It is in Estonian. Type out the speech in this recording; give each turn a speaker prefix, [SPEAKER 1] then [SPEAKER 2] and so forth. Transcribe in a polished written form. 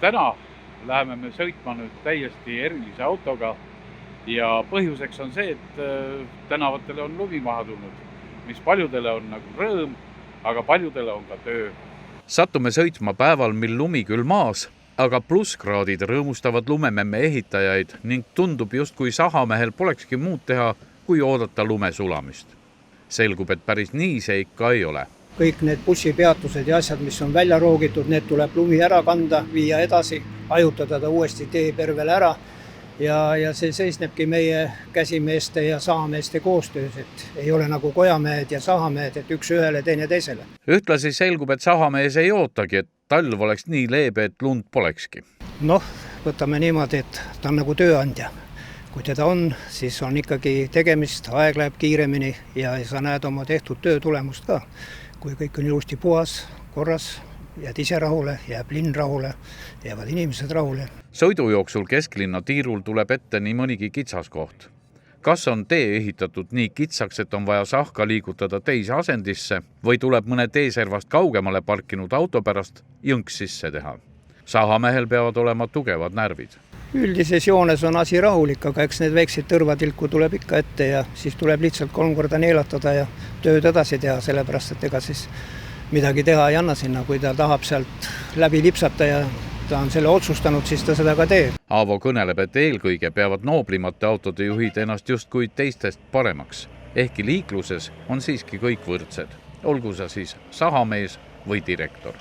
[SPEAKER 1] täna läheme me sõitma nüüd täiesti erilise autoga ja põhjuseks on see, et tänavatele on lumi maha tulnud, mis paljudele on nagu rõõm, aga paljudele on ka töö.
[SPEAKER 2] Sattume sõitma päeval, mil lumi küll maas, aga plusskraadid rõõmustavad lumememme ehitajaid ning tundub justkui sahamehel polekski muud teha, kui oodata lume sulamist. Selgub, et päris nii see ikka ei ole.
[SPEAKER 3] Kõik need bussipeatused ja asjad, mis on välja roogitud, need tuleb lumi ära kanda, viia edasi, ajutada ta uuesti teepervele ära. Ja see seisnebki meie käsimeeste ja sahameeste koostöös, et ei ole nagu kojamehed ja sahamehed, et üks ühele, teine teisele.
[SPEAKER 2] Ühtlasi selgub, et sahamees ei ootagi, et talv oleks nii leebe, et lund polekski.
[SPEAKER 3] Võtame niimoodi, et ta on nagu tööandja. Kui teda on, siis on ikkagi tegemist, aeg läheb kiiremini ja sa näed oma tehtud töö tulemust ka. Kui kõik on ilusti puhas, korras, jääd ise rahule, jääb linn rahule, jäävad inimesed rahule.
[SPEAKER 2] Sõidujooksul kesklinna tiirul tuleb ette nii mõnigi kitsaskoht. Kas on tee ehitatud nii kitsaks, et on vaja sahka liigutada teise asendisse või tuleb mõne teeservast kaugemale parkinud auto pärast jõnks sisse teha? Sahamehel peavad olema tugevad närvid.
[SPEAKER 3] Üldises joones on asi rahulik, aga eks need väiksed tõrvatilku tuleb ikka ette ja siis tuleb lihtsalt 3 korda neelatada ja tööd edasi teha, sellepärast et ega siis midagi teha ei anna sinna, kui ta tahab sealt läbi lipsata ja ta on selle otsustanud, siis ta seda ka teeb.
[SPEAKER 2] Aavo kõneleb, et eelkõige peavad nooblimate autode juhid ennast justkui teistest paremaks. Ehkki liikluses on siiski kõik võrdsed, olgu sa siis sahamees või direktor.